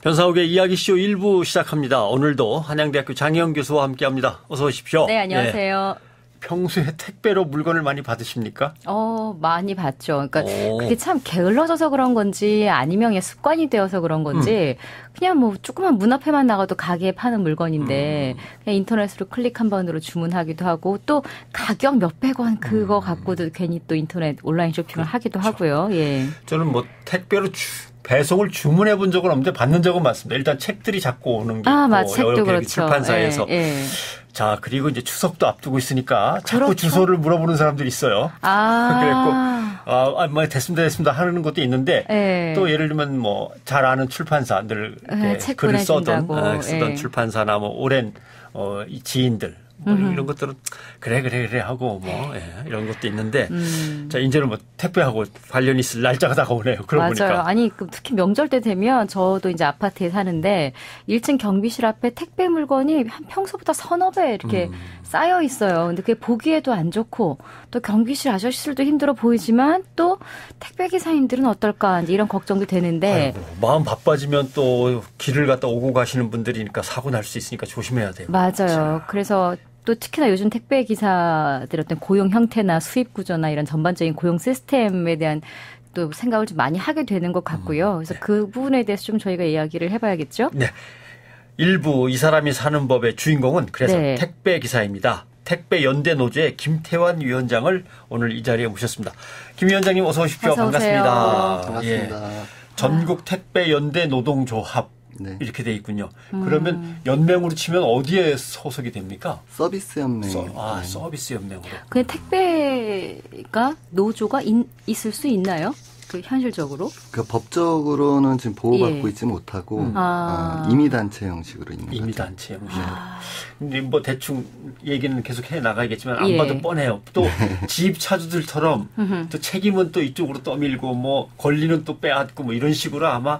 변상욱의 이야기쇼 1부 시작합니다. 오늘도 한양대학교 장혜영 교수와 함께합니다. 어서 오십시오. 네, 안녕하세요. 네. 평소에 택배로 물건을 많이 받으십니까? 많이 받죠. 그러니까 그게 참 게을러져서 그런 건지 아니면 그냥 습관이 되어서 그런 건지 그냥 뭐 조그만 문 앞에만 나가도 가게에 파는 물건인데 그냥 인터넷으로 클릭 한 번으로 주문하기도 하고 또 가격 몇백 원 그거 갖고도 괜히 또 인터넷 온라인 쇼핑을 하기도 하고요. 예. 저는 뭐 택배로 배송을 주문해 본 적은 없는데 받는 적은 많습니다. 일단 책들이 자꾸 오는 게 있고 책도 그렇죠. 출판사에서. 예. 자, 그리고 이제 추석도 앞두고 있으니까 자꾸 주소를 물어보는 사람들이 있어요. 그랬고, 뭐 됐습니다 하는 것도 있는데 또 예를 들면 뭐 잘 아는 출판사들 글을 쓰던 출판사나 뭐 오랜 이 지인들 뭐 이런 것들은 그래 하고 뭐 이런 것도 있는데 자 이제는 뭐 택배하고 관련이 있을 날짜가 다가오네요. 그러고 보니까. 맞아요. 아니 특히 명절 때 되면 저도 이제 아파트에 사는데 1층 경비실 앞에 택배 물건이 한 평소보다 서너 배 이렇게 쌓여 있어요. 근데 그게 보기에도 안 좋고 또 경비실 아저씨들도 힘들어 보이지만 또 택배 기사님들은 어떨까 이런 걱정도 되는데 아이고, 마음 바빠지면 또 길을 갖다 오고 가시는 분들이니까 사고 날 수 있으니까 조심해야 돼요. 맞아요. 자. 그래서 또 특히나 요즘 택배 기사들 어떤 고용 형태나 수입 구조나 이런 전반적인 고용 시스템에 대한 또 생각을 좀 많이 하게 되는 것 같고요. 그래서 그 부분에 대해서 좀 저희가 이야기를 해봐야겠죠. 네. 일부 이 사람이 사는 법의 주인공은 그래서 택배 기사입니다. 택배 연대 노조의 김태환 위원장을 오늘 이 자리에 모셨습니다. 김 위원장님 어서 오십시오. 어서 반갑습니다. 반갑습니다. 전국 택배 연대 노동조합. 네. 이렇게 돼 있군요. 그러면 연맹으로 치면 어디에 소속이 됩니까? 서비스 연맹. 서비스 연맹으로. 근데 택배가 노조가 있을 수 있나요? 그 현실적으로? 그 법적으로는 지금 보호받고 있지 못하고 임의단체 형식으로 있는 거죠. 임의단체 형식으로. 근데 뭐 대충 얘기는 계속 해 나가야겠지만 안 봐도 뻔해요. 또 지입차주들처럼 또 책임은 또 이쪽으로 떠밀고 뭐 권리는 또 빼앗고 뭐 이런 식으로 아마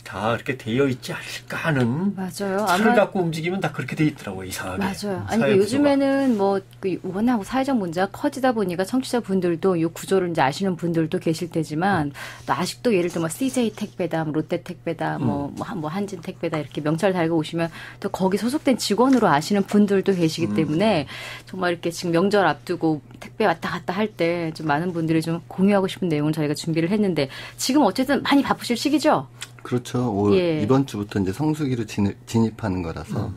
다 이렇게 되어 있지 않을까 하는. 맞아요. 차를 갖고 움직이면 다 그렇게 돼 있더라고요. 이상하게. 맞아요. 아니 요즘에는 뭐 워낙 사회적 문제가 커지다 보니까 청취자분들도 이 구조를 이제 아시는 분들도 계실 테지만 또 아직도 예를 들면 CJ 택배다, 롯데 택배다, 뭐 한진 택배다 이렇게 명찰 달고 오시면 또 거기 소속된 직원으로 아시는 분들도 계시기 때문에 정말 이렇게 지금 명절 앞두고 택배 왔다 갔다 할 때 좀 많은 분들이 좀 공유하고 싶은 내용을 저희가 준비를 했는데 지금 어쨌든 많이 바쁘실 시기죠? 그렇죠. 이번 주부터 이제 성수기로 진입하는 거라서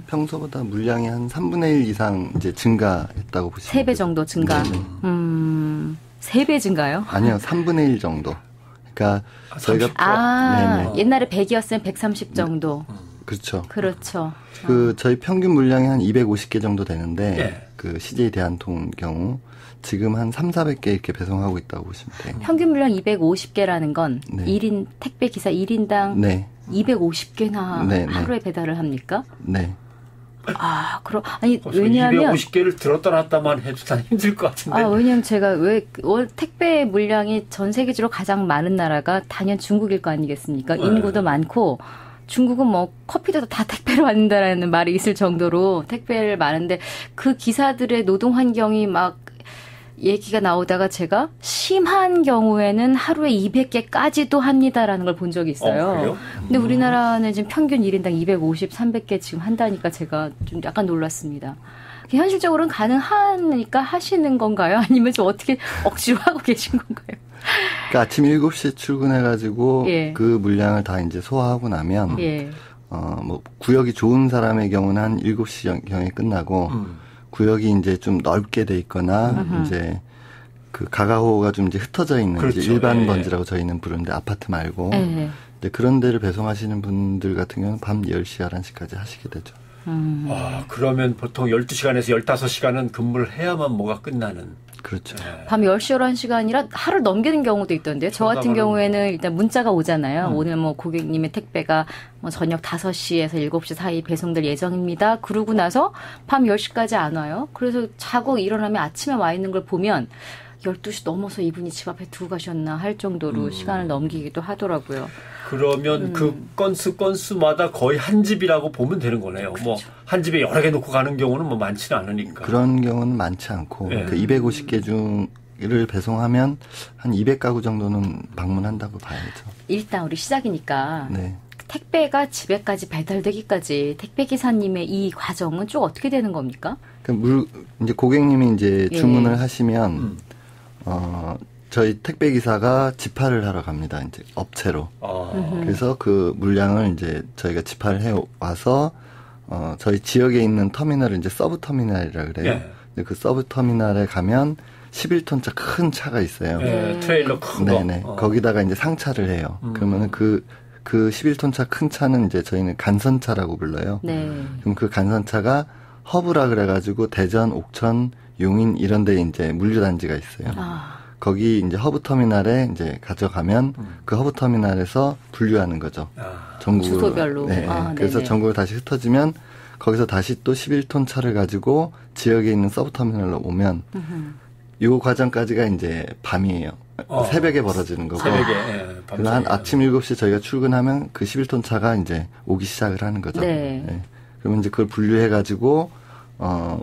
평소보다 물량이 한 3분의 1 이상 이제 증가했다고 보시면 3배 정도 증가. 3배 증가요? 아니요. 3분의 1 정도. 그러니까 저희가 옛날에 100이었으면 130 정도. 그렇죠. 그렇죠. 저희 평균 물량이 한 250개 정도 되는데 그 CJ 대한통 경우 지금 한 300~400개 이렇게 배송하고 있다고 보시면 돼요. 평균 물량 250개라는 건 1인 택배 기사 1인당 250개나 하루에 배달을 합니까? 네. 왜냐하면 250개를 들었다 놨다만 해도 난 힘들 것 같은데. 왜냐하면 제가 택배 물량이 전 세계적으로 가장 많은 나라가 단연 중국일 거 아니겠습니까? 인구도 많고 중국은 뭐 커피도 다 택배로 받는다라는 말이 있을 정도로 택배를 많은데 그 기사들의 노동 환경이 막 얘기가 나오다가 제가 심한 경우에는 하루에 200개까지도 합니다라는 걸 본 적이 있어요. 그래요? 근데 우리나라는 지금 평균 1인당 250, 300개 지금 한다니까 제가 좀 약간 놀랐습니다. 현실적으로는 가능하니까 하시는 건가요? 아니면 좀 어떻게 억지로 하고 계신 건가요? 그러니까 아침 7시에 출근해가지고 그 물량을 다 이제 소화하고 나면 뭐 구역이 좋은 사람의 경우는 한 7시 경에 끝나고 구역이 이제 좀 넓게 돼 있거나 이제 그 가가호가 좀 이제 흩어져 있는 이제 일반 번지라고 저희는 부르는데 아파트 말고 이제 그런 데를 배송하시는 분들 같은 경우는 밤 10시, 11시까지 하시게 되죠. 그러면 보통 12시간에서 15시간은 근무를 해야만 뭐가 끝나는. 그렇죠. 밤 10시, 11시가 아니라 하루를 넘기는 경우도 있던데요. 저 같은 경우에는 일단 문자가 오잖아요. 오늘 뭐 고객님의 택배가 뭐 저녁 5시에서 7시 사이 배송될 예정입니다. 그러고 나서 밤 10시까지 안 와요. 그래서 자고 일어나면 아침에 와 있는 걸 보면 12시 넘어서 이분이 집 앞에 두고 가셨나 할 정도로 시간을 넘기기도 하더라고요. 그러면 그 건수마다 거의 한 집이라고 보면 되는 거네요. 그렇죠. 뭐 한 집에 여러 개 놓고 가는 경우는 뭐 많지는 않으니까. 그런 경우는 많지 않고 그 250개 중을 배송하면 한 200가구 정도는 방문한다고 봐야죠. 일단 우리 시작이니까 택배가 집에까지 배달되기까지 택배 기사님의 이 과정은 쭉 어떻게 되는 겁니까? 이제 고객님이 이제 주문을 하시면 저희 택배 기사가 집하를 하러 갑니다. 이제 업체로. 그래서 그 물량을 이제 저희가 집하를 해 와서 저희 지역에 있는 터미널을 이제 서브 터미널이라 그래요. 예. 그 서브 터미널에 가면 11톤차 큰 차가 있어요. 트레일러 큰 거. 네네. 거기다가 이제 상차를 해요. 그러면은 그 11톤차 큰 차는 이제 저희는 간선차라고 불러요. 네. 그럼 그 간선차가 허브라 그래가지고 대전, 옥천, 용인 이런 데 이제 물류단지가 있어요. 거기 이제 허브 터미널에 이제 가져가면 그 허브 터미널에서 분류하는 거죠. 전국으로. 주소별로. 네. 그래서 전국으로 다시 흩어지면 거기서 다시 또 11톤 차를 가지고 지역에 있는 서브 터미널로 오면 요 과정까지가 이제 밤이에요. 새벽에 벌어지는 거고. 새벽에. 그래서 한 아침 7시에 저희가 출근하면 그 11톤 차가 이제 오기 시작을 하는 거죠. 네. 네. 그러면 이제 그걸 분류해가지고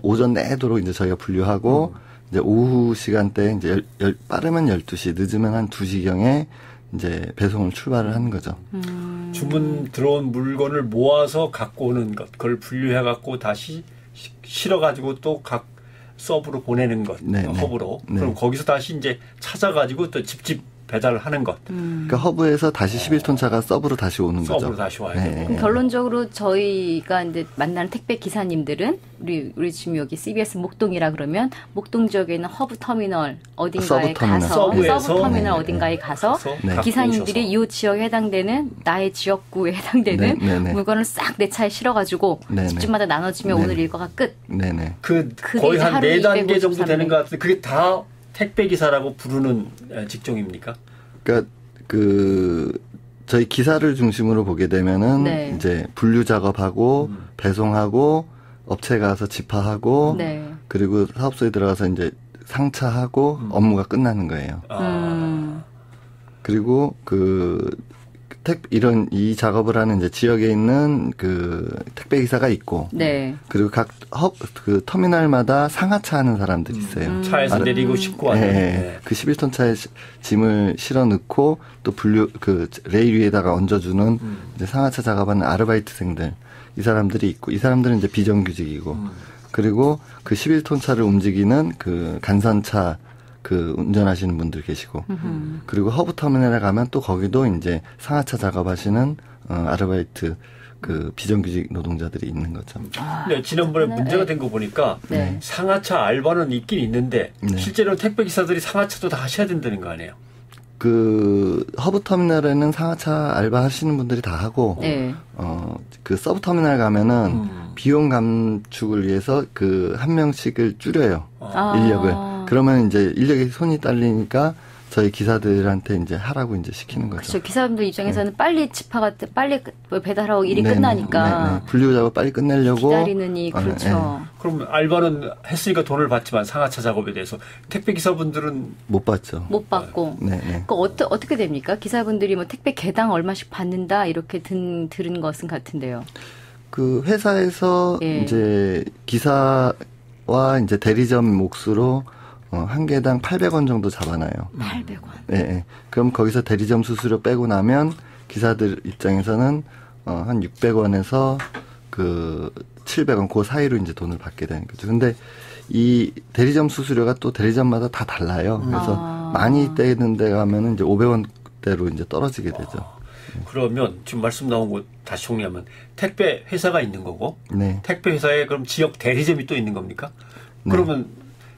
오전 내도록 이제 저희가 분류하고 이제 오후 시간대 이제 빠르면 12시, 늦으면 한 2시경에 이제 배송을 출발을 하는 거죠. 주문 들어온 물건을 모아서 갖고 오는 것, 그걸 분류해갖고 다시 실어가지고 또 각 서브로 보내는 것, 허브로. 그럼 거기서 다시 이제 찾아가지고 또 집집 배달을 하는 것. 그러니까 허브에서 다시 11톤 차가 서브로 다시 오는 거죠. 서브로 다시 와야 되고. 그럼 결론적으로 저희가 이제 만나는 택배 기사님들은 우리 지금 여기 CBS 목동이라 그러면 목동 지역에 있는 허브 터미널 어딘가에 가서 서브 터미널 어딘가에 가서 기사님들이 이 지역에 해당되는 나의 지역구에 해당되는 물건을 싹 내 차에 실어가지고 집집마다 나눠주면 오늘 일과가 끝. 네네. 거의 한 4단계 정도 되는 것 같은데 그게 다 택배 기사라고 부르는 직종입니까? 그러니까 저희 기사를 중심으로 보게 되면은 이제 분류 작업하고 배송하고 업체 가서 집하하고 그리고 사업소에 들어가서 이제 상차하고 업무가 끝나는 거예요. 그리고 이런 이 작업을 하는 이제 지역에 있는 그 택배 기사가 있고, 그리고 각 그 터미널마다 상하차 하는 사람들이 있어요. 차에서 내리고 싣고 와요. 그 11톤 차에 짐을 실어 넣고 또 그 레일 위에다가 얹어주는 이제 상하차 작업하는 아르바이트생들 이 사람들이 있고, 이 사람들은 이제 비정규직이고, 그리고 그 11톤 차를 움직이는 그 간선차 그 운전하시는 분들 계시고, 그리고 허브 터미널에 가면 또 거기도 이제 상하차 작업하시는 아르바이트 그 비정규직 노동자들이 있는 거죠. 네, 지난번에 문제가 된 거 보니까 상하차 알바는 있긴 있는데 실제로 택배 기사들이 상하차도 다 하셔야 된다는 거 아니에요? 그 허브 터미널에는 상하차 알바 하시는 분들이 다 하고, 그 서브 터미널 가면은 비용 감축을 위해서 그 한 명씩을 줄여요. 인력을. 그러면 이제 인력에 손이 딸리니까 저희 기사들한테 이제 하라고 이제 시키는 거죠. 그렇죠. 기사분들 입장에서는 빨리 집하가 빨리 배달하고 일이 끝나니까. 분류 작업 빨리 끝내려고 기다리느니 그렇죠. 그럼 알바는 했으니까 돈을 받지만 상하차 작업에 대해서 택배 기사분들은 못 받죠. 못 받고. 그 어떻게 됩니까? 기사분들이 뭐 택배 개당 얼마씩 받는다 이렇게 들은 것은 같은데요. 그 회사에서 이제 기사와 이제 대리점 몫으로 한 개당 800원 정도 잡아놔요. 800원. 네. 그럼 거기서 대리점 수수료 빼고 나면 기사들 입장에서는 한 600원에서 그 700원 그 사이로 이제 돈을 받게 되는 거죠. 근데 이 대리점 수수료가 또 대리점마다 다 달라요. 그래서 많이 떼는 데 가면은 이제 500원대로 이제 떨어지게 되죠. 그러면 지금 말씀 나온 거 다시 정리하면 택배 회사가 있는 거고, 택배 회사에 그럼 지역 대리점이 또 있는 겁니까? 그러면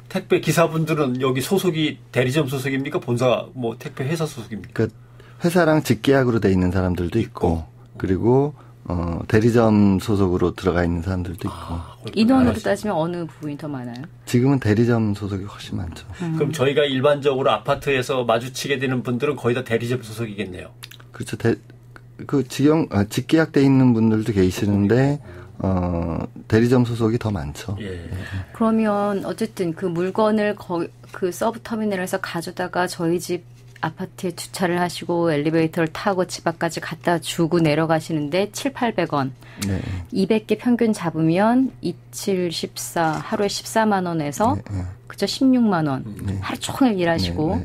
택배 기사분들은 여기 소속이 대리점 소속입니까? 본사 뭐 택배 회사 소속입니까? 그 회사랑 직계약으로 돼 있는 사람들도 있고, 그리고 대리점 소속으로 들어가 있는 사람들도 있고. 인원으로 따지면 어느 부분이 더 많아요? 지금은 대리점 소속이 훨씬 많죠. 그럼 저희가 일반적으로 아파트에서 마주치게 되는 분들은 거의 다 대리점 소속이겠네요. 그렇죠. 직계약돼 있는 분들도 계시는데 대리점 소속이 더 많죠. 그러면 어쨌든 그 물건을 그 서브 터미널에서 가져다가 저희 집 아파트에 주차를 하시고 엘리베이터를 타고 집 앞까지 갖다 주고 내려가시는데 7,800원. 200개 평균 잡으면 27, 14 하루에 14만 원에서 그죠 16만 원. 하루 종일 일하시고.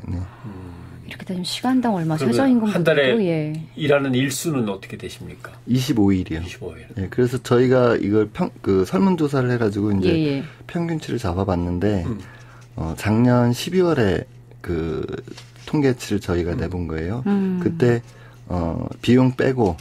이렇게 되면 시간당 얼마 최저임금 한 달에 일하는 일수는 어떻게 되십니까? 25일이요. 25일. 예, 그래서 저희가 이걸 설문조사를 해가지고 이제 평균치를 잡아봤는데 작년 12월에 그 통계치를 저희가 내본 거예요. 그때 비용 빼고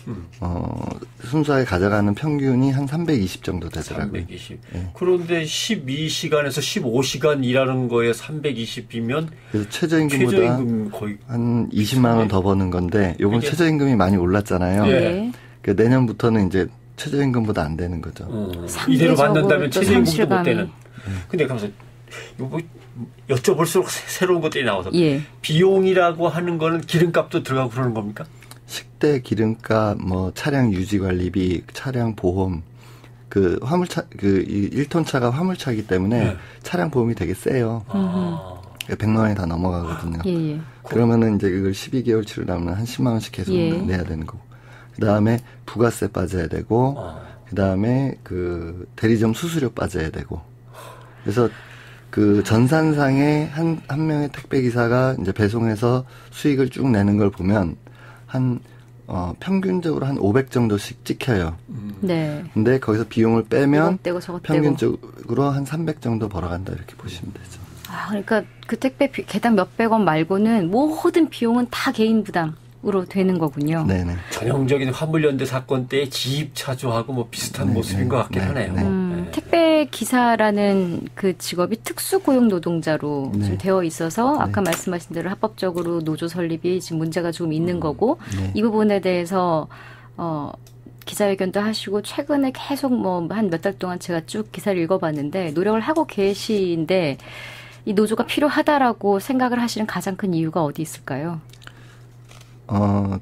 순수하게 가져가는 평균이 한 320 정도 되더라고요. 320. 예. 그런데 12시간에서 15시간 일하는 거에 320이면 그래서 최저임금보다 거의 한 20만 원 더 버는 건데 요번 최저임금이 많이 올랐잖아요. 예. 그러니까 내년부터는 이제 최저임금보다 안 되는 거죠. 이대로 받는다면 최저임금도 못 되는. 근데 가면서 뭐 여쭤볼수록 새로운 것들이 나와서 비용이라고 하는 거는 기름값도 들어가고 그러는 겁니까? 식대, 기름값, 뭐 차량 유지 관리비, 차량 보험, 그 화물차, 그 1톤 차가 화물차이기 때문에 차량 보험이 되게 세요. 100만 원이 다 넘어가거든요. 그러면은 이제 그걸 12개월치로 나오면 한 10만 원씩 계속 내야 되는 거고. 그 다음에 부가세 빠져야 되고, 그 다음에 그 대리점 수수료 빠져야 되고. 그래서 그 전산상에 한 명의 택배기사가 이제 배송해서 수익을 쭉 내는 걸 보면 평균적으로 한 500 정도씩 찍혀요. 네. 근데 거기서 비용을 빼면 평균적으로 한 300 정도 벌어간다 이렇게 보시면 되죠. 그러니까 그 택배 개당 몇백 원 말고는 모든 비용은 다 개인 부담으로 되는 거군요. 네네. 전형적인 화물연대 사건 때 지입차주하고 뭐 비슷한 모습인 것 같긴 하네요. 택배 기사라는 그 직업이 특수고용 노동자로 좀 되어 있어서 아까 말씀하신 대로 합법적으로 노조 설립이 지금 문제가 조금 있는 거고 이 부분에 대해서 기자회견도 하시고 최근에 계속 뭐 한 몇 달 동안 제가 쭉 기사를 읽어봤는데 노력을 하고 계신데 이 노조가 필요하다라고 생각을 하시는 가장 큰 이유가 어디 있을까요?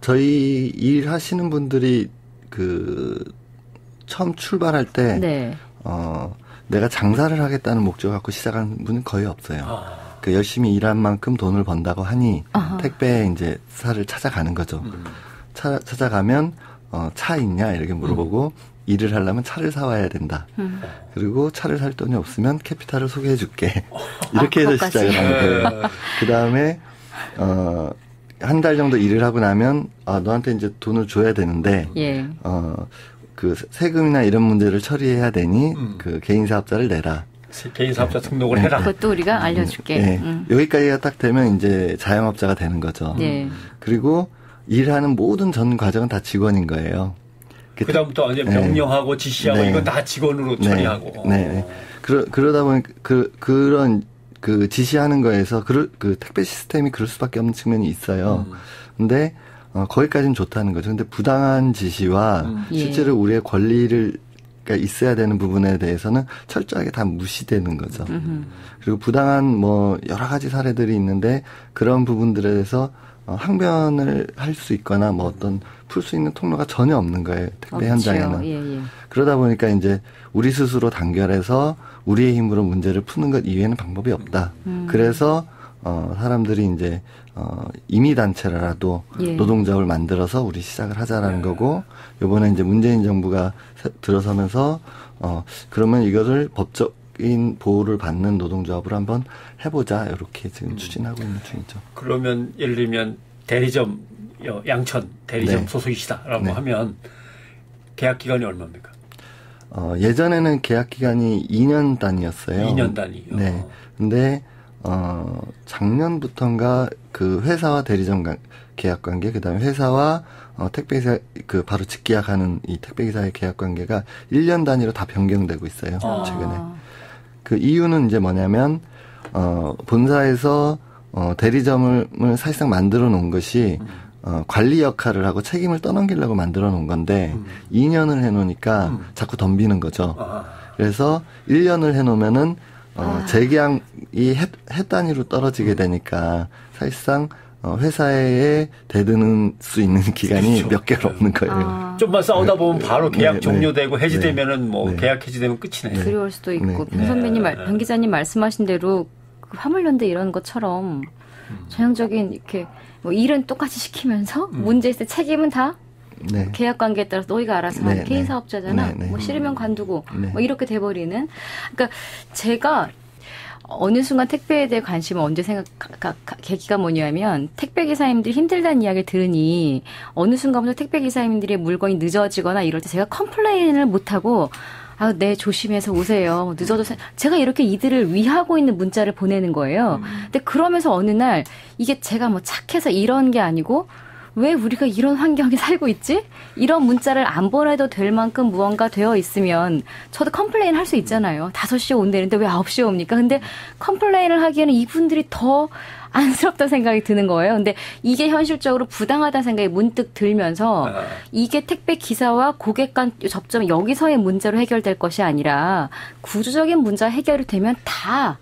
저희 일 하시는 분들이 처음 출발할 때 내가 장사를 하겠다는 목적 갖고 시작한 분은 거의 없어요. 그 열심히 일한 만큼 돈을 번다고 하니 택배 이제 사를 찾아가는 거죠. 찾아가면 차 있냐 이렇게 물어보고 일을 하려면 차를 사와야 된다. 그리고 차를 살 돈이 없으면 캐피탈을 소개해 줄게. 이렇게 해서 시작을 하는 거예요. 그 다음에 한 달 정도 일을 하고 나면 너한테 이제 돈을 줘야 되는데 그 세금이나 이런 문제를 처리해야 되니 그 개인 사업자를 내라. 개인 사업자 등록을 해라. 그것도 우리가 알려줄게. 여기까지가 딱 되면 이제 자영업자가 되는 거죠. 그리고 일하는 모든 전 과정은 다 직원인 거예요. 그다음부터 이제 명령하고 지시하고 이건 다 직원으로 처리하고. 그러다 보니 그런 그 지시하는 거에서 그 택배 시스템이 그럴 수밖에 없는 측면이 있어요. 근데 거기까지는 좋다는 거죠. 근데 부당한 지시와 실제로 우리의 권리가 있어야 되는 부분에 대해서는 철저하게 다 무시되는 거죠. 그리고 부당한 뭐 여러 가지 사례들이 있는데 그런 부분들에 대해서 항변을 할 수 있거나 뭐 어떤 풀 수 있는 통로가 전혀 없는 거예요. 택배 현장에는. 그러다 보니까 이제 우리 스스로 단결해서 우리의 힘으로 문제를 푸는 것 이외에는 방법이 없다. 그래서 사람들이 이제 임의단체라도 노동조합을 만들어서 우리 시작을 하자라는 거고, 요번에 이제 문재인 정부가 들어서면서 그러면 이거를 법적인 보호를 받는 노동조합으로 한번 해보자, 이렇게 지금 추진하고 있는 중이죠. 그러면 예를 들면 대리점 양천 대리점 소속이시다라고 하면 계약 기간이 얼마입니까? 예전에는 계약 기간이 2년 단위였어요. 2년 단위요. 네. 근데 작년부터인가 그 회사와 대리점 계약 관계, 그다음에 회사와 택배기사 바로 직계약하는 이 택배기사의 계약 관계가 1년 단위로 다 변경되고 있어요. 최근에. 그 이유는 이제 뭐냐면 본사에서 대리점을 사실상 만들어 놓은 것이 관리 역할을 하고 책임을 떠넘기려고 만들어 놓은 건데 2년을 해놓으니까 자꾸 덤비는 거죠. 그래서 1년을 해놓으면은 재계약이 해 단위로 떨어지게 되니까 사실상 회사에 대드는 수 있는 기간이 몇 개월 없는 거예요. 좀만 싸우다 보면 바로 계약 종료되고 해지되면은 뭐 계약 해지되면 끝이네. 그럴 수도 있고 변 선배님, 변 기자님 말씀하신 대로 화물연대 이런 것처럼 전형적인 이렇게 뭐 일은 똑같이 시키면서 문제 있을 때 책임은 다 계약 관계에 따라서 너희가 알아서 하는 개인 사업자잖아. 뭐 싫으면 관두고 뭐 이렇게 돼버리는. 그러니까 제가 어느 순간 택배에 대해 관심을 언제 계기가 뭐냐면 택배기사님들이 힘들다는 이야기를 들으니 어느 순간부터 택배기사님들의 물건이 늦어지거나 이럴 때 제가 컴플레인을 못하고 네, 조심해서 오세요. 늦어도 제가 이렇게 이들을 위하고 있는 문자를 보내는 거예요. 근데 그러면서 어느 날 이게 제가 뭐 착해서 이런 게 아니고 왜 우리가 이런 환경에 살고 있지? 이런 문자를 안 보내도 될 만큼 무언가 되어 있으면 저도 컴플레인 할 수 있잖아요. 5시에 온다는데 왜 9시에 옵니까? 근데 컴플레인을 하기에는 이분들이 더 안쓰럽다는 생각이 드는 거예요. 근데 이게 현실적으로 부당하다는 생각이 문득 들면서 이게 택배 기사와 고객 간 접점 여기서의 문제로 해결될 것이 아니라 구조적인 문제 해결이 되면 다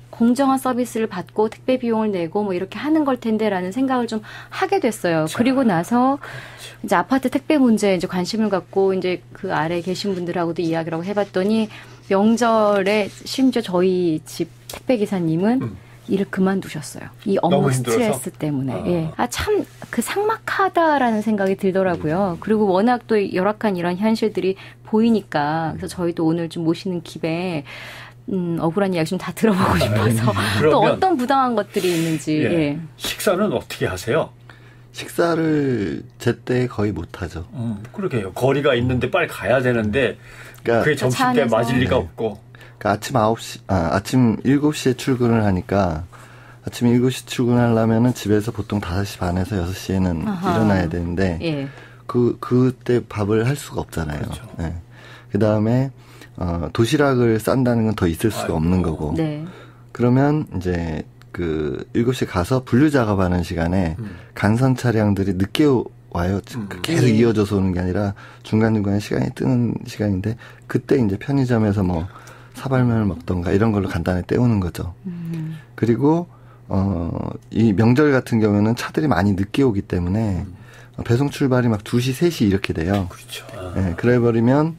공정한 서비스를 받고 택배 비용을 내고 뭐 이렇게 하는 걸 텐데라는 생각을 좀 하게 됐어요. 그리고 나서 이제 아파트 택배 문제에 이제 관심을 갖고 이제 그 아래 계신 분들하고도 이야기를 해봤더니 명절에 심지어 저희 집 택배 기사님은 일을 그만두셨어요. 이 업무 스트레스 때문에. 예. 참 그 삭막하다라는 생각이 들더라고요. 그리고 워낙 또 열악한 이런 현실들이 보이니까 그래서 저희도 오늘 좀 모시는 김에 억울한 이야기 좀 다 들어보고 싶어서 또 어떤 부당한 것들이 있는지. 예. 예. 식사는 어떻게 하세요? 식사를 제때 거의 못하죠. 그러게요. 거리가 있는데 빨리 가야 되는데 그러니까 그게 점심때 맞을 리가 없고. 그러니까 아침 7시에 출근을 하니까 아침 7시 출근하려면은 집에서 보통 5시 반에서 6시에는 일어나야 되는데 예. 그때 밥을 할 수가 없잖아요. 그렇죠. 예. 그다음에 도시락을 싼다는 건 더 있을 수가 없는 거고. 네. 그러면 이제 그 7시에 가서 분류 작업하는 시간에 간선 차량들이 늦게 와요. 계속 이어져서 오는 게 아니라 중간중간에 시간이 뜨는 시간인데 그때 이제 편의점에서 뭐 사발면을 먹던가 이런 걸로 간단히 때우는 거죠. 그리고 이 명절 같은 경우는 차들이 많이 늦게 오기 때문에 배송 출발이 막 2시, 3시 이렇게 돼요. 그렇죠. 네, 그래 버리면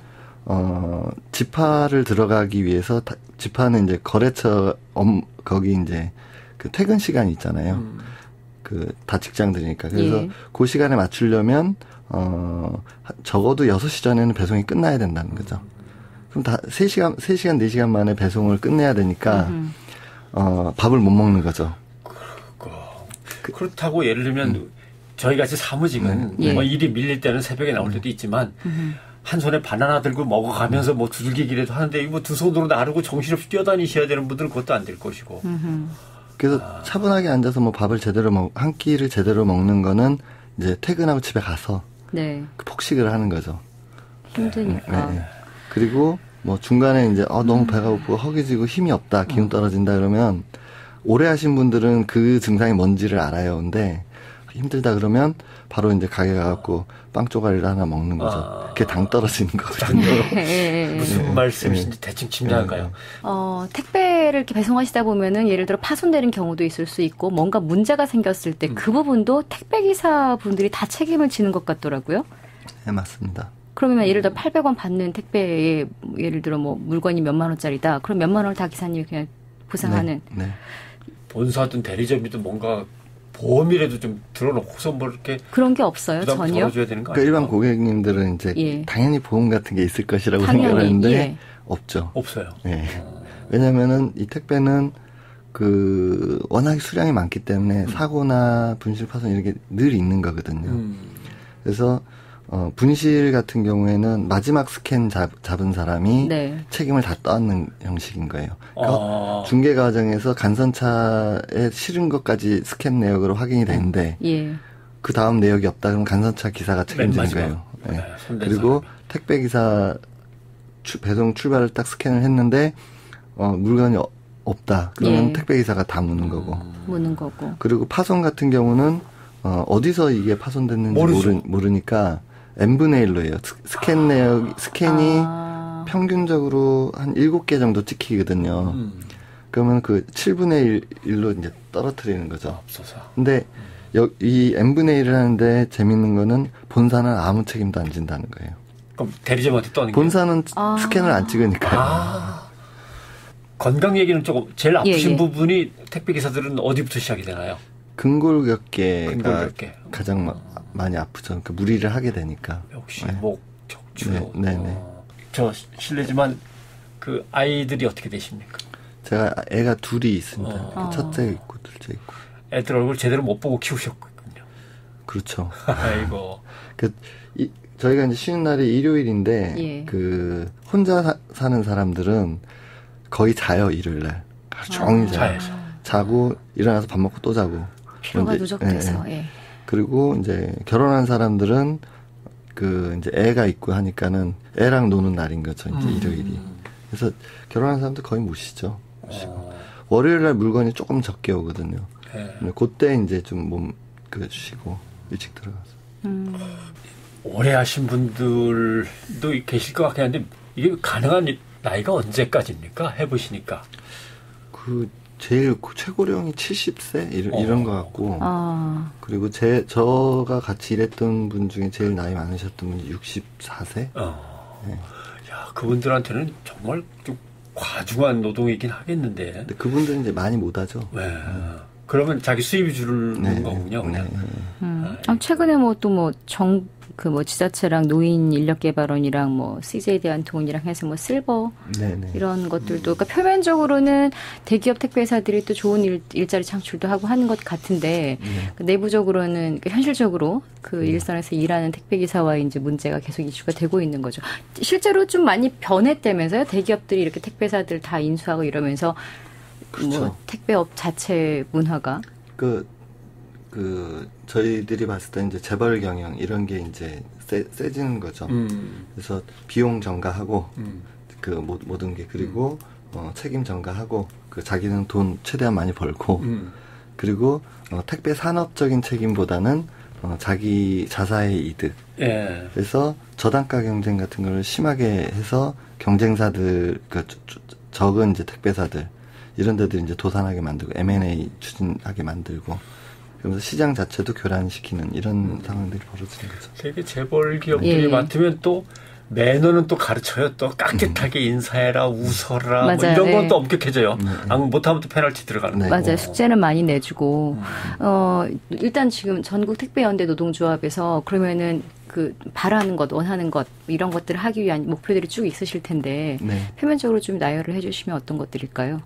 집화를 들어가기 위해서 집화는 이제 거래처 거기 이제 그 퇴근 시간이 있잖아요. 그 다 직장들이니까. 그래서 예. 그 시간에 맞추려면 적어도 6시 전에는 배송이 끝나야 된다는 거죠. 그럼 다 3시간, 4시간 만에 배송을 끝내야 되니까 밥을 못 먹는 거죠. 그렇다고 예를 들면 저희 같이 사무직은 뭐 일이 밀릴 때는 새벽에 나올 때도 있지만 한 손에 바나나 들고 먹어가면서 뭐 두들기기라도 하는데 뭐 두 손으로 나르고 정신없이 뛰어다니셔야 되는 분들은 그것도 안 될 것이고. 그래서 차분하게 앉아서 뭐 밥을 제대로 한 끼를 제대로 먹는 거는 이제 퇴근하고 집에 가서 네. 그 폭식을 하는 거죠. 힘드니까. 네. 그리고 뭐 중간에 이제 너무 배가 고프고 허기지고 힘이 없다, 기운 떨어진다 그러면 오래 하신 분들은 그 증상이 뭔지를 알아요. 근데 힘들다 그러면 바로 이제 가게 가갖고 빵 쪼가리를 하나 먹는 거죠. 그게 당 떨어지는 거거든요. 무슨 말씀이신지 대충 짐작할까요? 택배를 이렇게 배송하시다 보면은 예를 들어 파손되는 경우도 있을 수 있고 뭔가 문제가 생겼을 때 그 부분도 택배기사 분들이 다 책임을 지는 것 같더라고요. 네, 맞습니다. 그러면 예를 들어 800원 받는 택배에 예를 들어 뭐 물건이 몇만 원짜리다. 그럼 몇만 원을 다 기사님이 그냥 보상하는. 네. 네. 본사든 대리점이든 뭔가 보험이라도 좀 들어놓고서 뭐 이렇게 그런 게 없어요 전혀. 그러니까 일반 고객님들은 이제 당연히 보험 같은 게 있을 것이라고 생각하는데 없죠. 없어요. 네. 왜냐하면은 이 택배는 그 워낙 수량이 많기 때문에 사고나 분실 파손 이런 게 늘 있는 거거든요. 그래서 분실 같은 경우에는 마지막 스캔 잡은 사람이 네. 책임을 다 떠안는 형식인 거예요. 그러니까 중개 과정에서 간선차에 실은 것까지 스캔 내역으로 확인이 되는데 예. 그 다음 내역이 없다 그러면 간선차 기사가 책임지는 거예요. 네. 그리고 택배 기사 배송 출발을 딱 스캔을 했는데 물건이 없다. 그러면 택배 기사가 다 묻는 거고. 그리고 파손 같은 경우는 어디서 이게 파손됐는지 모르니까 n분의 1로 해요. 스캔 내역, 스캔이 평균적으로 한 7개 정도 찍히거든요. 그러면 그 7분의 1로 이제 떨어뜨리는 거죠. 근데 이 n분의 1을 하는데 재밌는 거는 본사는 아무 책임도 안 진다는 거예요. 그럼 대리점한테 떠는 본사는 스캔을 안 찍으니까요. 건강 얘기는 조금 제일 아프신 부분이 택배 기사들은 어디부터 시작이 되나요? 근골격계가 가장 많이 아프죠. 그러니까 무리를 하게 되니까. 역시 목, 척추. 네. 저 실례지만 그 아이들이 어떻게 되십니까? 제가 애가 둘이 있습니다. 첫째 있고 둘째 있고. 애들 얼굴 제대로 못 보고 키우셨군요. 그렇죠. 아이고. 저희가 이제 쉬는 날이 일요일인데 예. 혼자 사는 사람들은 거의 자요, 일요일 날. 하루 종일 자요. 자고 일어나서 밥 먹고 또 자고. 피로가 누적돼서. 예. 그리고 이제 결혼한 사람들은 이제 애가 있고 하니까는 애랑 노는 날인 거죠, 이제 일요일이. 그래서 결혼한 사람들 거의 못 쉬죠. 월요일 날 물건이 조금 적게 오거든요. 그때 이제 좀 쉬고 일찍 들어가서. 오래 하신 분들도 계실 것 같긴 한데 이게 가능한 나이가 언제까지입니까? 해보시니까. 제일 최고령이 70세 이런 것 같고. 그리고 저가 같이 일했던 분 중에 제일 나이 많으셨던 분이 64세. 네. 야, 그분들한테는 정말 좀 과중한 노동이긴 하겠는데. 근데 그분들은 이제 많이 못 하죠. 네. 그러면 자기 수입이 주는 거군요, 그냥. 최근에 지자체랑 노인 인력개발원이랑 CJ에 대한 돈이랑 해서 실버 이런 것들도 그러니까 표면적으로는 대기업 택배사들이 또 좋은 일자리 창출도 하고 하는 것 같은데 내부적으로는 현실적으로 일선에서 일하는 택배기사와의 이제 문제가 계속 이슈가 되고 있는 거죠. 실제로 좀 많이 변했다면서요? 대기업들이 이렇게 택배사들 다 인수하고 이러면서 그렇죠. 택배업 자체 문화가 저희들이 봤을 때 이제 재벌 경영 이런 게 이제 세지는 거죠. 그래서 비용 전가하고 모든 게 그리고 책임 전가하고 자기는 돈 최대한 많이 벌고 그리고 택배 산업적인 책임보다는 자기 자사의 이득. 예. 그래서 저단가 경쟁 같은 걸 심하게 해서 경쟁사들 적은 이제 택배사들 이런 데들 이제 도산하게 만들고 M&A 추진하게 만들고. 그러면서 시장 자체도 교란시키는 이런 상황들이 벌어지는 거죠. 세계 재벌 기업들이 맡으면 또 매너는 또 가르쳐요. 또 깍듯하게 인사해라, 웃어라, 이런 건 또 엄격해져요. 못하면 또 페널티 들어가는 거고. 맞아요. 숙제는 많이 내주고. 일단 지금 전국 택배연대 노동조합에서 그러면은 바라는 것, 원하는 것 이런 것들을 하기 위한 목표들이 쭉 있으실 텐데 표면적으로 좀 나열을 해주시면 어떤 것들일까요?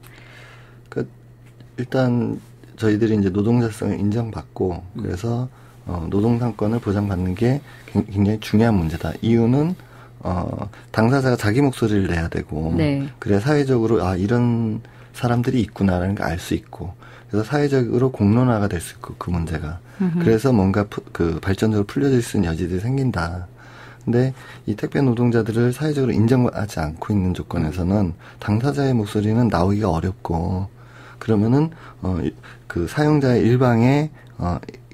일단 저희들이 이제 노동자성을 인정받고 그래서 노동상권을 보장받는 게 굉장히 중요한 문제다. 이유는 당사자가 자기 목소리를 내야 되고 그래야 사회적으로 이런 사람들이 있구나라는 걸 알 수 있고 그래서 사회적으로 공론화가 될 수 있고 그 문제가 그래서 뭔가 발전적으로 풀려질 수 있는 여지들이 생긴다. 근데 이 택배 노동자들을 사회적으로 인정하지 않고 있는 조건에서는 당사자의 목소리는 나오기가 어렵고 그러면은 사용자의 일방에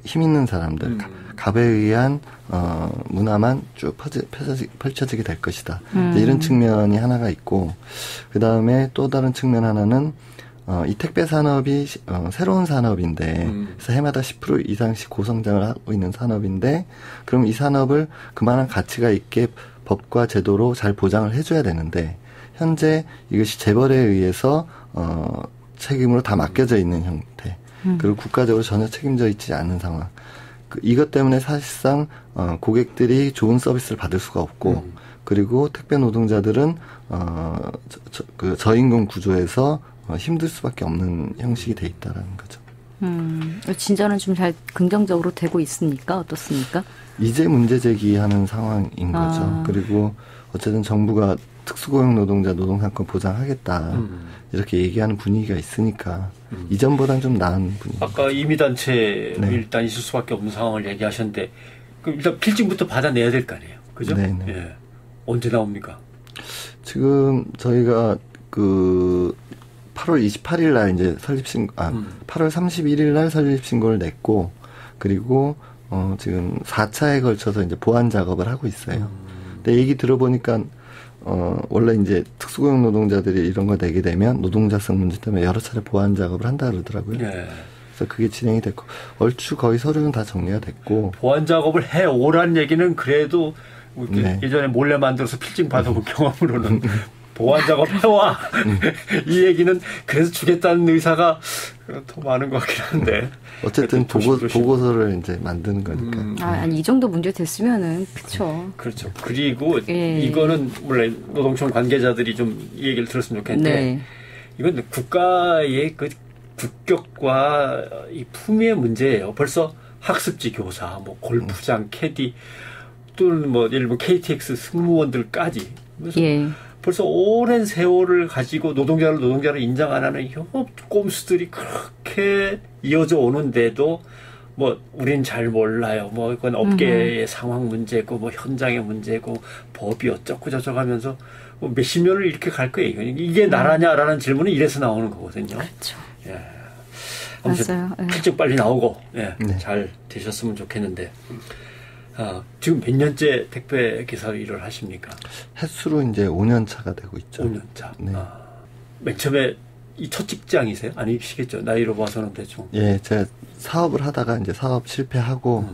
힘 있는 사람들 갑에 의한 문화만 쭉 펼쳐지게 될 것이다. 이런 측면이 하나가 있고 그 다음에 또 다른 측면 하나는 이 택배 산업이 새로운 산업인데 그래서 해마다 10% 이상씩 고성장을 하고 있는 산업인데 그럼 이 산업을 그만한 가치가 있게 법과 제도로 잘 보장을 해줘야 되는데 현재 이것이 재벌에 의해서 책임으로 다 맡겨져 있는 형태. 그리고 국가적으로 전혀 책임져 있지 않은 상황. 이것 때문에 사실상 고객들이 좋은 서비스를 받을 수가 없고 그리고 택배 노동자들은 저임금 구조에서 힘들 수밖에 없는 형식이 돼 있다라는 거죠. 진전은 좀 잘 긍정적으로 되고 있습니까? 어떻습니까? 이제 문제 제기하는 상황인 거죠. 그리고 어쨌든 정부가 특수고용 노동자 노동상권 보장하겠다 이렇게 얘기하는 분위기가 있으니까 이전보다는 좀 나은 분위기. 아까 임의단체 일단 있을 수밖에 없는 상황을 얘기하셨는데 그럼 일단 필증부터 받아내야 될 거 아니에요, 그죠? 네네. 예. 언제 나옵니까? 지금 저희가 8월 28일 날 이제 8월 31일 날 설립 신고를 냈고 그리고 지금 4차에 걸쳐서 이제 보완 작업을 하고 있어요. 근데 얘기 들어보니까 원래 이제 특수고용 노동자들이 이런 거 내게 되면 노동자성 문제 때문에 여러 차례 보완 작업을 한다 그러더라고요. 네. 그래서 그게 진행이 됐고 얼추 거의 서류는 다 정리가 됐고 보완 작업을 해 오란 얘기는 그래도 예전에 몰래 만들어서 필증 받아본 경험으로는 보완 작업 해와 이 얘기는 그래서 주겠다는 의사가 더 많은 것 같긴 한데 어쨌든 보고서를 이제 만드는 거니까. 아니 이 정도 문제 됐으면은 그렇죠. 그렇죠. 그리고 이거는 원래 노동청 관계자들이 좀 이 얘기를 들었으면 좋겠는데 이건 국가의 그 국격과 이 품위의 문제예요. 벌써 학습지 교사, 뭐 골프장 캐디, 또는 뭐 예를 들면 KTX 승무원들까지. 그래서 예. 벌써 오랜 세월을 가지고 노동자를 인정 안 하는 꼼수들이 그렇게 이어져 오는데도 뭐 우린 잘 몰라요. 뭐 이건 업계의 상황 문제고 뭐 현장의 문제고 법이 어쩌고 저쩌고 하면서 뭐 몇십 년을 이렇게 갈 거예요. 이게 나라냐라는 질문이 이래서 나오는 거거든요. 그렇죠. 예. 아무튼 맞아요. 필증 빨리 나오고 예. 네. 잘 되셨으면 좋겠는데 지금 몇 년째 택배 기사 일을 하십니까? 횟수로 이제 5년 차가 되고 있죠. 5년 차. 네. 맨 처음에 이 첫 직장이세요? 아니시겠죠? 나이로 봐서는 대충. 예, 제가 사업을 하다가 이제 사업 실패하고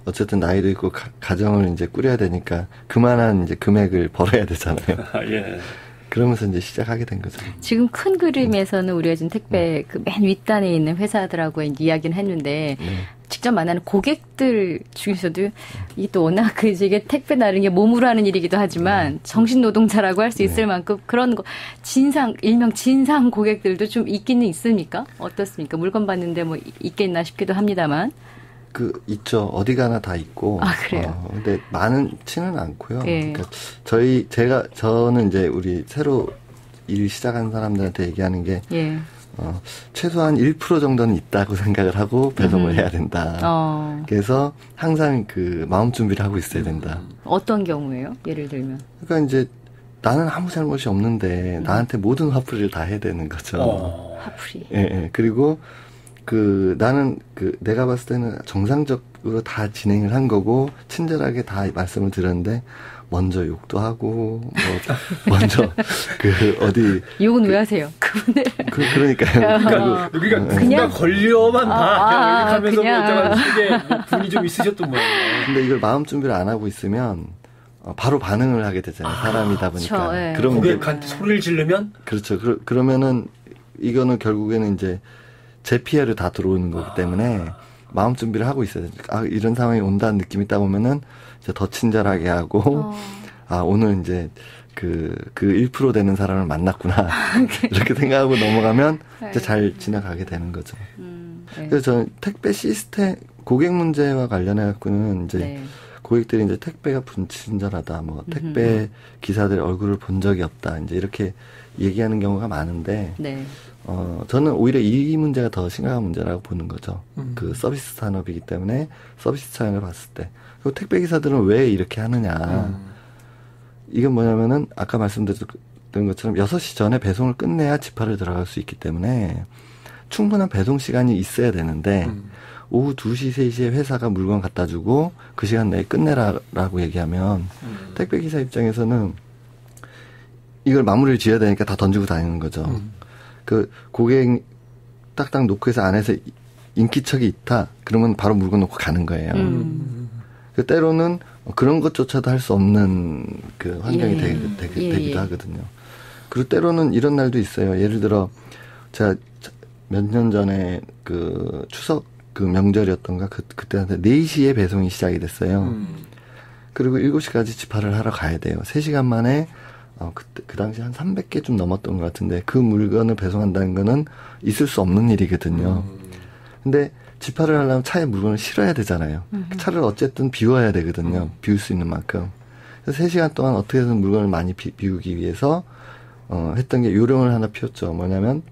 어쨌든 나이도 있고 가정을 이제 꾸려야 되니까 그만한 이제 금액을 벌어야 되잖아요. 예. 그러면서 이제 시작하게 된 거죠. 지금 큰 그림에서는 우리가 지금 택배 그 맨 윗단에 있는 회사들하고 이야기는 했는데 직접 만나는 고객들 중에서도 이게 또 워낙 그 이게 택배라는 게 몸으로 하는 일이기도 하지만 정신 노동자라고 할 수 있을 만큼 그런 거 일명 진상 고객들도 좀 있기는 있습니까? 어떻습니까? 물건 봤는데 뭐 있겠나 싶기도 합니다만. 있죠. 어디 가나 다 있고. 아, 그래요? 근데 많지는 않고요. 예. 그러니까 저는 이제 우리 새로 일 시작한 사람들한테 얘기하는 게, 예. 최소한 1% 정도는 있다고 생각을 하고 배송을 해야 된다. 그래서 항상 그 마음 준비를 하고 있어야 된다. 어떤 경우예요? 예를 들면. 그러니까 이제 나는 아무 잘못이 없는데 나한테 모든 화풀이를 다 해야 되는 거죠. 화풀이. 예, 예. 그리고 나는 내가 봤을 때는 정상적으로 다 진행을 한 거고, 친절하게 다 말씀을 드렸는데, 먼저 욕도 하고, 먼저, 욕은 왜 하세요? 그분을. 그러니까요. 그냥 걸려만 봐. 그냥 하면서 이게 분이 좀 있으셨던 모양이에요. 근데 이걸 마음 준비를 안 하고 있으면, 바로 반응을 하게 되잖아요. 사람이다 보니까. 네. 그럼 고객한테 소리를 지르면? 그렇죠. 그러면은, 이거는 결국에는 이제, 제 피해를 다 들어오는 거기 때문에 마음 준비를 하고 있어야 돼요. 이런 상황이 온다는 느낌이 있다 보면은 이제 더 친절하게 하고 오늘 이제 그 1% 되는 사람을 만났구나 이렇게 생각하고 넘어가면 이제 잘 지나가게 되는 거죠. 네. 그래서 저는 택배 시스템 고객 문제와 관련해 갖고는 이제 고객들이 이제 택배가 불친절하다, 뭐 택배 기사들 얼굴을 본 적이 없다, 이제 이렇게 얘기하는 경우가 많은데. 네. 저는 오히려 이 문제가 더 심각한 문제라고 보는 거죠. 그 서비스 산업이기 때문에 서비스 차원을 봤을 때. 그리고 택배 기사들은 왜 이렇게 하느냐. 이건 뭐냐면은 아까 말씀드렸던 것처럼 6시 전에 배송을 끝내야 집화를 들어갈 수 있기 때문에 충분한 배송 시간이 있어야 되는데 오후 2시, 3시에 회사가 물건 갖다 주고 그 시간 내에 끝내라라고 얘기하면 택배 기사 입장에서는 이걸 마무리를 지어야 되니까 다 던지고 다니는 거죠. 고객 딱딱 놓고 해서 안에서 인기척이 있다. 그러면 바로 물건 놓고 가는 거예요. 때로는 그런 것조차도 할 수 없는 그 환경이 되기도 하거든요. 그리고 때로는 이런 날도 있어요. 예를 들어, 제가 몇 년 전에 추석 명절이었던가 그때한테 4시에 배송이 시작이 됐어요. 그리고 7시까지 집화를 하러 가야 돼요. 3시간 만에 그 당시 한 300개 좀 넘었던 것 같은데 그 물건을 배송한다는 거는 있을 수 없는 일이거든요. 근데 집화를 하려면 차에 물건을 실어야 되잖아요. 차를 어쨌든 비워야 되거든요. 비울 수 있는 만큼. 그래서 3시간 동안 어떻게든 물건을 많이 비우기 위해서 했던 게 요령을 하나 피웠죠. 뭐냐면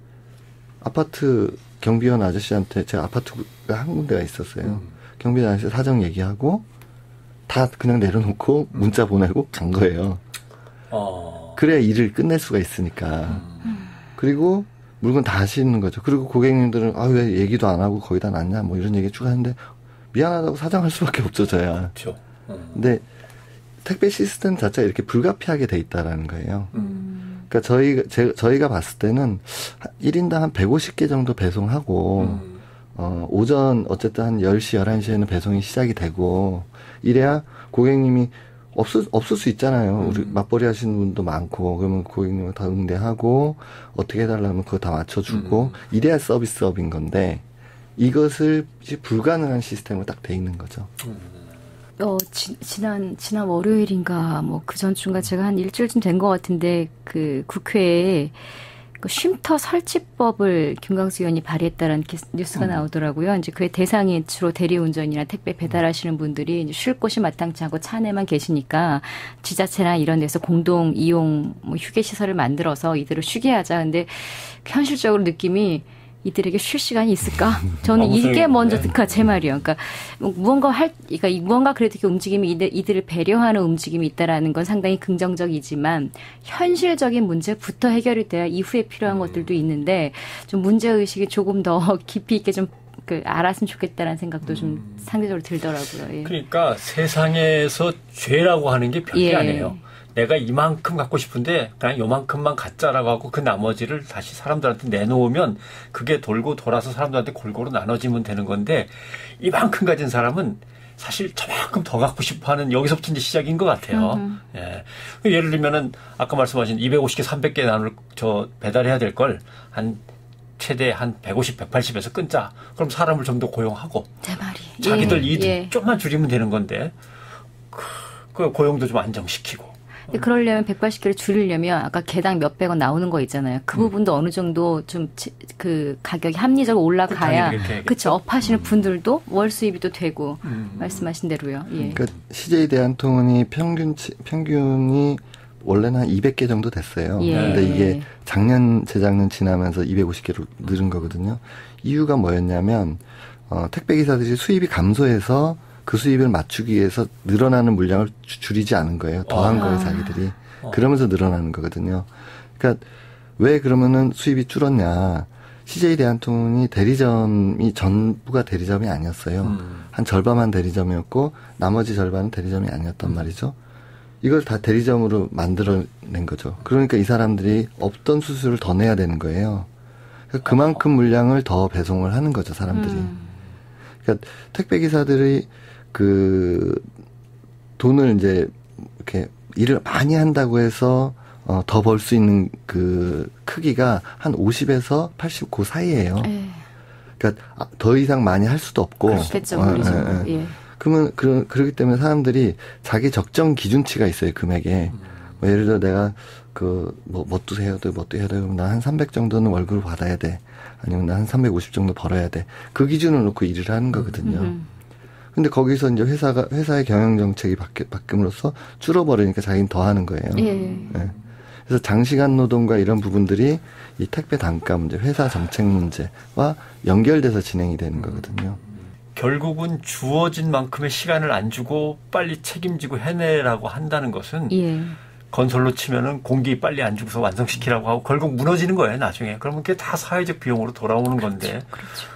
아파트 경비원 아저씨한테, 제가 아파트가 한 군데가 있었어요. 경비원 아저씨 사정 얘기하고 다 그냥 내려놓고 문자 보내고 간 거예요. 그래야 일을 끝낼 수가 있으니까. 그리고 물건 다 하시는 거죠. 그리고 고객님들은 왜 얘기도 안 하고 거기다 놨냐 뭐 이런 얘기 쭉 하는데 미안하다고 사정할 수밖에 없죠, 저야. 그렇죠. 근데 택배 시스템 자체가 이렇게 불가피하게 돼 있다라는 거예요. 그러니까 저희가 봤을 때는 1인당 한 150개 정도 배송하고 오전 어쨌든 한 10시, 11시에는 배송이 시작이 되고 이래야 고객님이 없을 수 있잖아요. 우리 맞벌이 하시는 분도 많고, 그러면 고객님을 다 응대하고, 어떻게 해달라면 그거 다 맞춰주고, 이래야 서비스업인 건데, 이것을 불가능한 시스템으로 딱 돼 있는 거죠. 지난 월요일인가, 뭐, 그 전주인가 제가 한 일주일쯤 된 것 같은데, 국회에 그 쉼터 설치법을 김광수 의원이 발의했다라는 뉴스가 나오더라고요. 이제 그의 대상이 주로 대리운전이나 택배 배달하시는 분들이 이제 쉴 곳이 마땅치 않고 차 안에만 계시니까 지자체나 이런 데서 공동 이용 뭐 휴게 시설을 만들어서 이들을 쉬게 하자. 근데 현실적으로 느낌이 이들에게 쉴 시간이 있을까? 저는 이게 먼저 제 말이에요. 그러니까 무언가 그래도 이렇게 움직임이 이들을 배려하는 움직임이 있다라는 건 상당히 긍정적이지만 현실적인 문제부터 해결이 돼야 이후에 필요한 것들도 있는데 좀 문제 의식이 조금 더 깊이 있게 좀 알았으면 좋겠다라는 생각도 좀 상대적으로 들더라고요. 예. 그러니까 세상에서 죄라고 하는 게 별게 아니에요. 내가 이만큼 갖고 싶은데 그냥 요만큼만 갖자라고 하고 그 나머지를 다시 사람들한테 내놓으면 그게 돌고 돌아서 사람들한테 골고루 나눠지면 되는 건데 이만큼 가진 사람은 사실 저만큼 더 갖고 싶어하는 여기서부터 이제 시작인 것 같아요. 예. 예를 들면은 아까 말씀하신 250개, 300개 나눌 배달해야 될 걸 한 최대 한 150, 180에서 끊자. 그럼 사람을 좀 더 고용하고 제 말이. 자기들 이득 좀만 줄이면 되는 건데 그 고용도 좀 안정시키고. 그러려면 180개를 줄이려면 아까 개당 몇백 원 나오는 거 있잖아요. 그 부분도 어느 정도 좀 그 가격이 합리적으로 올라가야 그렇죠. 업하시는 분들도 월 수입이 또 되고 말씀하신 대로요. 예. 그러니까 CJ 대한통운이 평균이 원래는 한 200개 정도 됐어요. 근데 이게 작년 재작년 지나면서 250개로 늘은 거거든요. 이유가 뭐였냐면 택배기사들이 수입이 감소해서 그 수입을 맞추기 위해서 늘어나는 물량을 줄이지 않은 거예요. 더한 거예요, 자기들이. 그러면서 늘어나는 거거든요. 그러니까 왜 그러면은 수입이 줄었냐. CJ 대한통운이 대리점이 전부가 대리점이 아니었어요. 한 절반만 대리점이었고 나머지 절반은 대리점이 아니었단 말이죠. 이걸 다 대리점으로 만들어낸 거죠. 그러니까 이 사람들이 없던 수수료를 더 내야 되는 거예요. 그러니까 그만큼 물량을 더 배송을 하는 거죠, 사람들이. 그러니까 택배기사들이 그 돈을 이제 이렇게 일을 많이 한다고 해서 더 벌 수 있는 그 크기가 한 50에서 80 그 사이예요. 그러니까 더 이상 많이 할 수도 없고. 그렇겠죠. 예. 그러면 그렇기 때문에 사람들이 자기 적정 기준치가 있어요, 금액에. 뭐 예를 들어 내가 뭣도 해야 돼, 뭣도 해야 돼. 그럼 나 한 300 정도는 월급을 받아야 돼. 아니면 나 한 350 정도 벌어야 돼. 그 기준을 놓고 일을 하는 거거든요. 근데 거기서 이제 회사의 경영 정책이 바뀜으로써 줄어버리니까 자기는 더 하는 거예요. 예. 그래서 장시간 노동과 이런 부분들이 이 택배 단가 문제, 회사 정책 문제와 연결돼서 진행이 되는 거거든요. 결국은 주어진 만큼의 시간을 안 주고 빨리 책임지고 해내라고 한다는 것은 건설로 치면은 공기 빨리 안 주고서 완성시키라고 하고 결국 무너지는 거예요, 나중에. 그러면 그게 다 사회적 비용으로 돌아오는 건데. 그렇죠.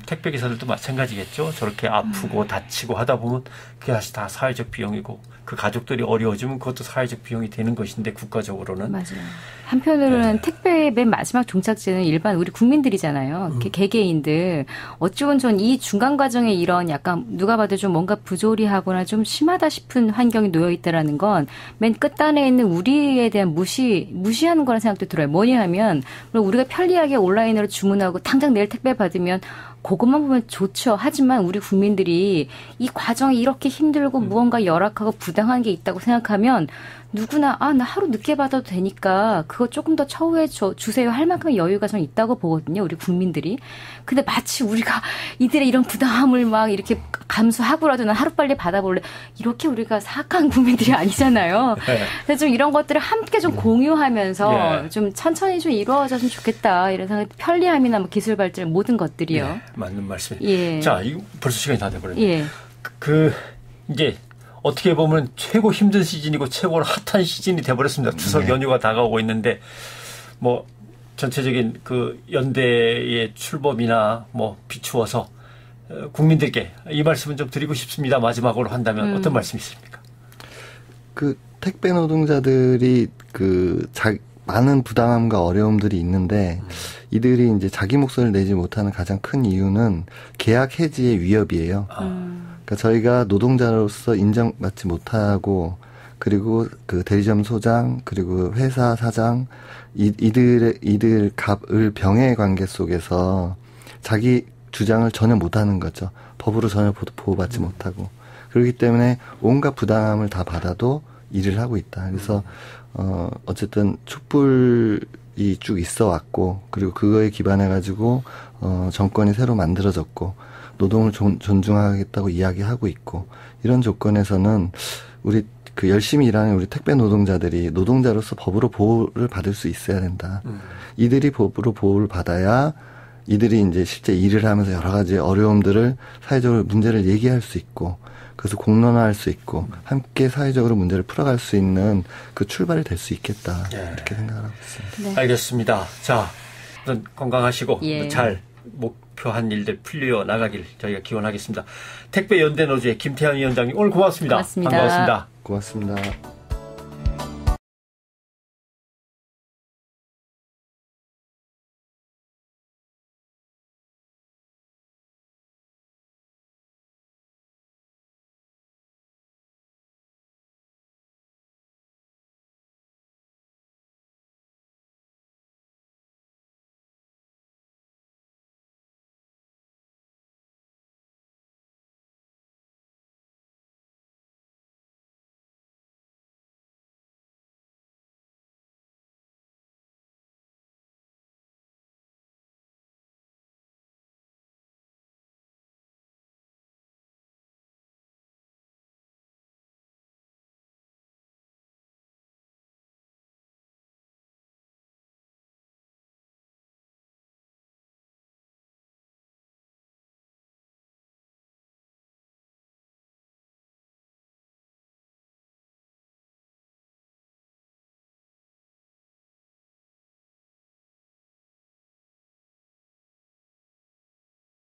택배 기사들도 마찬가지겠죠. 저렇게 아프고 다치고 하다 보면 그게 다시 다 사회적 비용이고 그 가족들이 어려워지면 그것도 사회적 비용이 되는 것인데 국가적으로는. 맞아요. 한편으로는 택배의 맨 마지막 종착지는 일반 우리 국민들이잖아요. 개개인들. 어찌 보면 전 이 중간 과정에 이런 약간 누가 봐도 좀 뭔가 부조리하거나 좀 심하다 싶은 환경이 놓여 있다라는 건 맨 끝단에 있는 우리에 대한 무시하는 거라는 생각도 들어요. 뭐냐 하면 우리가 편리하게 온라인으로 주문하고 당장 내일 택배 받으면 그것만 보면 좋죠. 하지만 우리 국민들이 이 과정이 이렇게 힘들고 무언가 열악하고 부당한 게 있다고 생각하면 누구나 나 하루 늦게 받아도 되니까 그거 조금 더 처우해 주세요 할 만큼의 여유가 좀 있다고 보거든요. 우리 국민들이. 근데 마치 우리가 이들의 이런 부당함을 막 이렇게 감수하고라도 난 하루빨리 받아볼래. 이렇게 우리가 사악한 국민들이 아니잖아요. 그래서 좀 이런 것들을 함께 좀 공유하면서 좀 천천히 좀 이루어졌으면 좋겠다. 이런 생각, 편리함이나 뭐 기술 발전 모든 것들이요. 맞는 말씀이에요. 자, 이거 벌써 시간이 다 돼버렸네요. 이제 어떻게 보면 최고 힘든 시즌이고 최고로 핫한 시즌이 돼버렸습니다. 추석 연휴가 다가오고 있는데 뭐 전체적인 그 연대의 출범이나 뭐 비추어서 국민들께 이 말씀은 좀 드리고 싶습니다. 마지막으로 한다면 어떤 말씀이 있습니까? 그 택배 노동자들이 많은 부당함과 어려움들이 있는데 이들이 이제 자기 목소리를 내지 못하는 가장 큰 이유는 계약 해지의 위협이에요. 그러니까 저희가 노동자로서 인정받지 못하고 그리고 그 대리점 소장 그리고 회사 사장 이들 갑을 병의 관계 속에서 자기 주장을 전혀 못하는 거죠. 법으로 전혀 보호받지 못하고 그렇기 때문에 온갖 부당함을 다 받아도 일을 하고 있다. 그래서 어쨌든 촛불 쭉 있어 왔고, 그리고 그거에 기반해가지고, 정권이 새로 만들어졌고, 노동을 존중하겠다고 이야기하고 있고, 이런 조건에서는 우리 열심히 일하는 우리 택배 노동자들이 노동자로서 법으로 보호를 받을 수 있어야 된다. 이들이 법으로 보호를 받아야 이들이 이제 실제 일을 하면서 여러 가지 어려움들을 사회적으로 문제를 얘기할 수 있고, 그래서 공론화할 수 있고, 함께 사회적으로 문제를 풀어갈 수 있는 그 출발이 될 수 있겠다. 예. 이렇게 생각을 하고 있습니다. 네. 알겠습니다. 자, 우선 건강하시고 잘 목표한 일들 풀려 나가길 저희가 기원하겠습니다. 택배연대노조의 김태환 위원장님 오늘 고맙습니다. 고맙습니다. 반갑습니다. 고맙습니다.